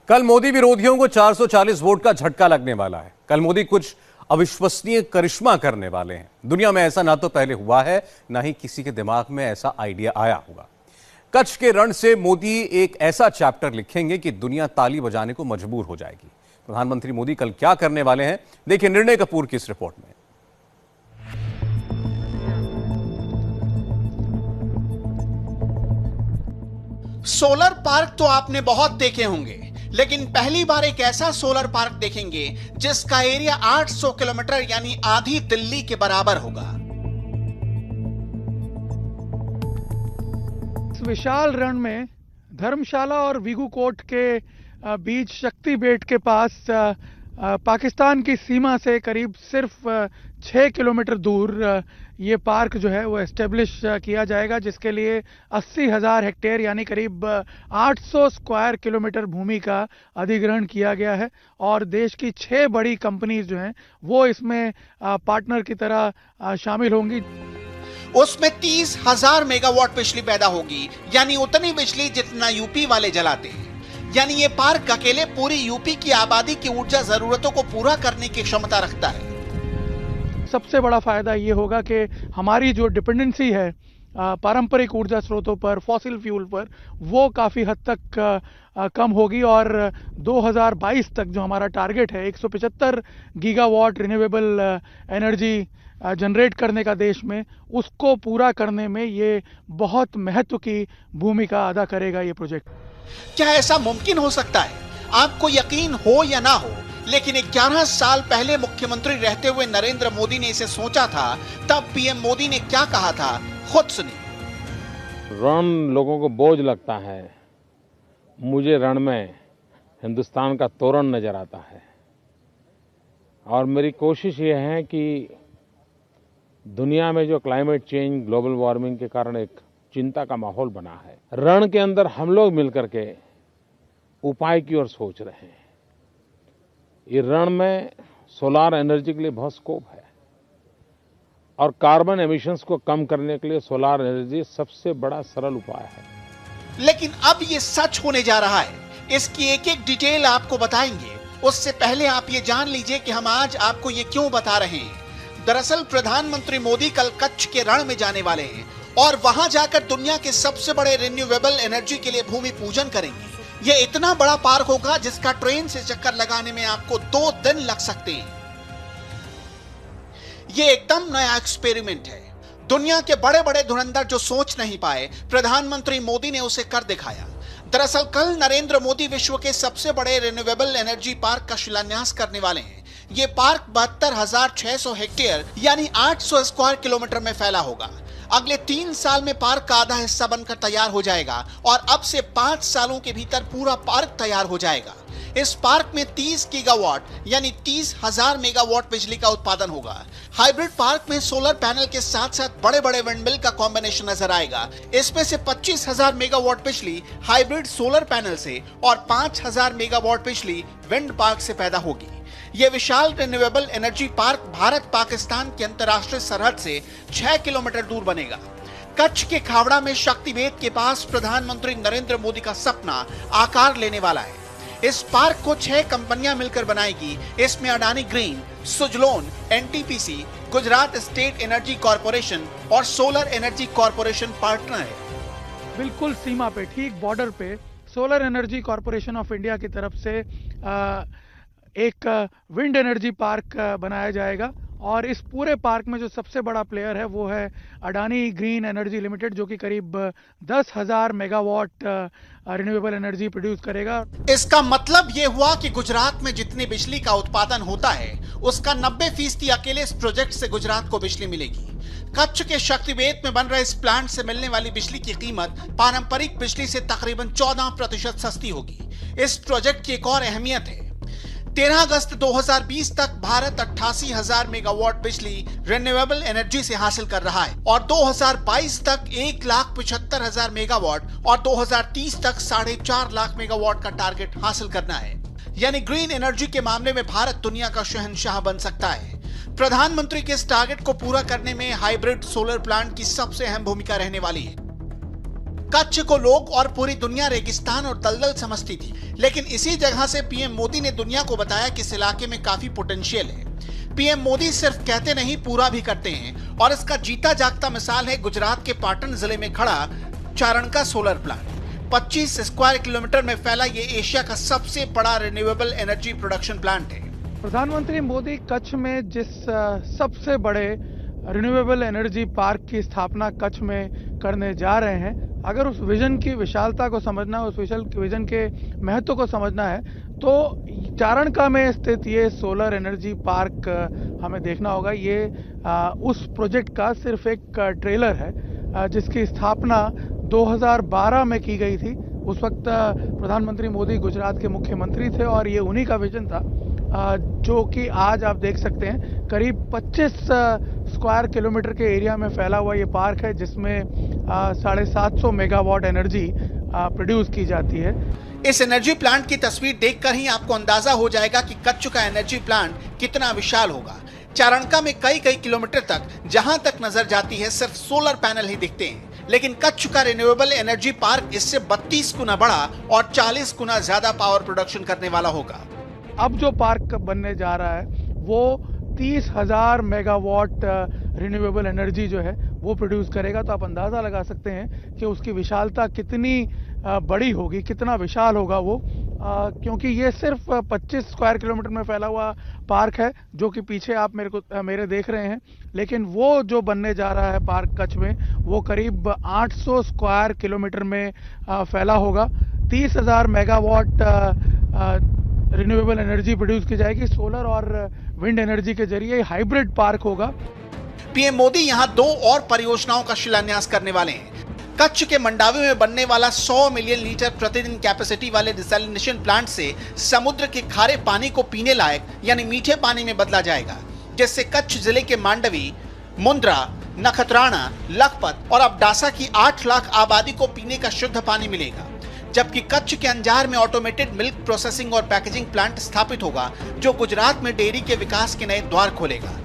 कल मोदी विरोधियों को 440 वोट का झटका लगने वाला है। कल मोदी कुछ अविश्वसनीय करिश्मा करने वाले हैं। दुनिया में ऐसा ना तो पहले हुआ है, ना ही किसी के दिमाग में ऐसा आइडिया आया होगा। कच्छ के रण से मोदी एक ऐसा चैप्टर लिखेंगे कि दुनिया ताली बजाने को मजबूर हो जाएगी। प्रधानमंत्री मोदी कल क्या करने वाले हैं, देखिए निर्णय कपूर की इस रिपोर्ट में। सोलर पार्क तो आपने बहुत देखे होंगे, लेकिन पहली बार एक ऐसा सोलर पार्क देखेंगे जिसका एरिया 800 किलोमीटर यानी आधी दिल्ली के बराबर होगा। इस विशाल रण में धर्मशाला और वीगू कोट के बीच शक्ति बेट के पास पाकिस्तान की सीमा से करीब सिर्फ 6 किलोमीटर दूर ये पार्क जो है वो एस्टेब्लिश किया जाएगा, जिसके लिए 80,000 हेक्टेयर यानी करीब 800 स्क्वायर किलोमीटर भूमि का अधिग्रहण किया गया है। और देश की 6 बड़ी कंपनीज जो हैं वो इसमें पार्टनर की तरह शामिल होंगी। उसमें 30,000 मेगावाट बिजली पैदा होगी, यानी उतनी बिजली जितना यूपी वाले जलाते हैं। यानी ये पार्क अकेले पूरी यूपी की आबादी की ऊर्जा जरूरतों को पूरा करने की क्षमता रखता है। सबसे बड़ा फायदा ये होगा कि हमारी जो डिपेंडेंसी है पारंपरिक ऊर्जा स्रोतों पर, फॉसिल फ्यूल पर, वो काफ़ी हद तक कम होगी। और 2022 तक जो हमारा टारगेट है 175 गीगावाट रिन्यूएबल एनर्जी जनरेट करने का देश में, उसको पूरा करने में ये बहुत महत्व की भूमिका अदा करेगा ये प्रोजेक्ट। क्या ऐसा मुमकिन हो सकता है? आपको यकीन हो या ना हो, लेकिन 11 साल पहले मुख्यमंत्री रहते हुए नरेंद्र मोदी ने इसे सोचा था। तब पीएम मोदी ने क्या कहा था, खुद सुनिए। रण लोगों को बोझ लगता है, मुझे रण में हिंदुस्तान का तोरण नजर आता है। और मेरी कोशिश ये है कि दुनिया में जो क्लाइमेट चेंज, ग्लोबल वार्मिंग के कारण एक चिंता का माहौल बना है, रण के अंदर हम लोग मिलकर के उपाय की ओर सोच रहे हैं। ये रण में सोलार एनर्जी के लिए बहुत स्कोप है और कार्बन एमिशंस को कम करने के लिए सोलार एनर्जी सबसे बड़ा सरल उपाय है। लेकिन अब ये सच होने जा रहा है। इसकी एक एक डिटेल आपको बताएंगे। उससे पहले आप ये जान लीजिए कि हम आज आपको ये क्यों बता रहे हैं। दरअसल प्रधानमंत्री मोदी कल कच्छ के रण में जाने वाले हैं और वहां जाकर दुनिया के सबसे बड़े रिन्यूएबल एनर्जी के लिए भूमि पूजन करेंगे। ये इतना बड़ा पार्क होगा जिसका ट्रेन से चक्कर लगाने में आपको 2 दिन लग सकते हैं। ये एकदम नया एक्सपेरिमेंट है। दुनिया के बड़े बड़े धुरंधर जो सोच नहीं पाए, प्रधानमंत्री मोदी ने उसे कर दिखाया। दरअसल कल नरेंद्र मोदी विश्व के सबसे बड़े रिन्यूएबल एनर्जी पार्क का शिलान्यास करने वाले हैं। ये पार्क 72,600 हेक्टेयर यानी 800 स्क्वायर किलोमीटर में फैला होगा। अगले 3 साल में पार्क का आधा हिस्सा बनकर तैयार हो जाएगा और अब से 5 सालों के भीतर पूरा पार्क तैयार हो जाएगा। इस पार्क में 30 गीगावाट यानी 30,000 मेगावाट बिजली का उत्पादन होगा। हाइब्रिड पार्क में सोलर पैनल के साथ साथ बड़े बड़े विंडमिल का कॉम्बिनेशन नजर आएगा। इसमें से 25,000 मेगावाट बिजली हाइब्रिड सोलर पैनल से और 5,000 मेगावाट बिजली विंड पार्क से पैदा होगी। यह विशाल renewable energy park Bharat Pakistan की अंतर्राष्ट्रीय सरहद से 6 किलोमीटर दूर बनेगा। कच्छ के खावड़ा में शक्ति बेट के पास प्रधानमंत्री नरेंद्र मोदी का सपना आकार लेने वाला है। इस पार्क को 6 कंपनियां मिलकर बनाएगी। इसमें Adani green, Suzlon, NTPC, Gujarat state energy corporation और सोलर एनर्जी कॉर्पोरेशन पार्टनर है। बिल्कुल सीमा पे, ठीक बॉर्डर पे solar energy corporation of India की तरफ से एक विंड एनर्जी पार्क बनाया जाएगा। और इस पूरे पार्क में जो सबसे बड़ा प्लेयर है वो है अडानी ग्रीन एनर्जी लिमिटेड, जो कि करीब 10,000 मेगावाट रिन्यूएबल एनर्जी प्रोड्यूस करेगा। इसका मतलब ये हुआ कि गुजरात में जितनी बिजली का उत्पादन होता है उसका 90% अकेले इस प्रोजेक्ट से गुजरात को बिजली मिलेगी। कच्छ के शक्तिबेट में बन रहे इस प्लांट से मिलने वाली बिजली की कीमत पारंपरिक बिजली से तकरीबन 14% सस्ती होगी। इस प्रोजेक्ट की एक और अहमियत है। 13 अगस्त 2020 तक भारत 88,000 मेगावाट बिजली रिन्यूएबल एनर्जी से हासिल कर रहा है और 2022 तक 1,75,000 मेगावाट और 2030 तक 4.5 लाख मेगावाट का टारगेट हासिल करना है। यानी ग्रीन एनर्जी के मामले में भारत दुनिया का शहंशाह बन सकता है। प्रधानमंत्री के इस टारगेट को पूरा करने में हाइब्रिड सोलर प्लांट की सबसे अहम भूमिका रहने वाली है। कच्छ को लोग और पूरी दुनिया रेगिस्तान और दलदल समझती थी, लेकिन इसी जगह से पीएम मोदी ने दुनिया को बताया कि इस इलाके में काफी पोटेंशियल है। पीएम मोदी सिर्फ कहते नहीं, पूरा भी करते हैं और इसका जीता जागता मिसाल है गुजरात के पाटन जिले में खड़ा चारण का सोलर प्लांट। 25 स्क्वायर किलोमीटर में फैला ये एशिया का सबसे बड़ा रिन्यूएबल एनर्जी प्रोडक्शन प्लांट है। प्रधानमंत्री मोदी कच्छ में जिस सबसे बड़े रिन्यूएबल एनर्जी पार्क की स्थापना कच्छ में करने जा रहे हैं, अगर उस विजन की विशालता को समझना है, उस विजन के महत्व को समझना है, तो चारणका में स्थित ये सोलर एनर्जी पार्क हमें देखना होगा। ये उस प्रोजेक्ट का सिर्फ एक ट्रेलर है जिसकी स्थापना 2012 में की गई थी। उस वक्त प्रधानमंत्री मोदी गुजरात के मुख्यमंत्री थे और ये उन्हीं का विजन था, जो कि आज आप देख सकते हैं करीब 25 स्क्वायर किलोमीटर के एरिया में फैला हुआ ये पार्क है, जिसमें 750 मेगावाट एनर्जी प्रोड्यूस की जाती है। इस एनर्जी प्लांट की तस्वीर देखकर ही आपको अंदाजा हो जाएगा कि कच्छ का एनर्जी प्लांट कितना विशाल होगा। चारणका में कई किलोमीटर तक जहां तक नजर जाती है सिर्फ सोलर पैनल ही दिखते हैं, लेकिन कच्छ का रिन्यूएबल एनर्जी पार्क इससे 32 गुना बड़ा और 40 गुना ज्यादा पावर प्रोडक्शन करने वाला होगा। अब जो पार्क बनने जा रहा है वो 30,000 मेगावाट रिन्यूएबल एनर्जी जो है वो प्रोड्यूस करेगा। तो आप अंदाजा लगा सकते हैं कि उसकी विशालता कितनी बड़ी होगी, कितना विशाल होगा वो, क्योंकि ये सिर्फ 25 स्क्वायर किलोमीटर में फैला हुआ पार्क है, जो कि पीछे आप मेरे देख रहे हैं। लेकिन वो जो बनने जा रहा है पार्क कच्छ में, वो करीब 800 स्क्वायर किलोमीटर में फैला होगा। 30,000 मेगावाट रिन्यूएबल एनर्जी प्रोड्यूस की जाएगी सोलर और विंड एनर्जी के जरिए। हाइब्रिड पार्क होगा। पीएम मोदी यहां 2 और परियोजनाओं का शिलान्यास करने वाले हैं। कच्छ के मंडावी में बनने वाला 100 मिलियन लीटर प्रतिदिन कैपेसिटी वाले डिसैलिनेशन प्लांट से समुद्र के खारे पानी को पीने लायक यानी मीठे पानी में बदला जाएगा, जिससे कच्छ जिले के मांडवी, मुंद्रा, नखत्राना, लखपत और अबडासा की 8 लाख आबादी को पीने का शुद्ध पानी मिलेगा। जबकि कच्छ के अंजार में ऑटोमेटेड मिल्क प्रोसेसिंग और पैकेजिंग प्लांट स्थापित होगा, जो गुजरात में डेयरी के विकास के नए द्वार खोलेगा।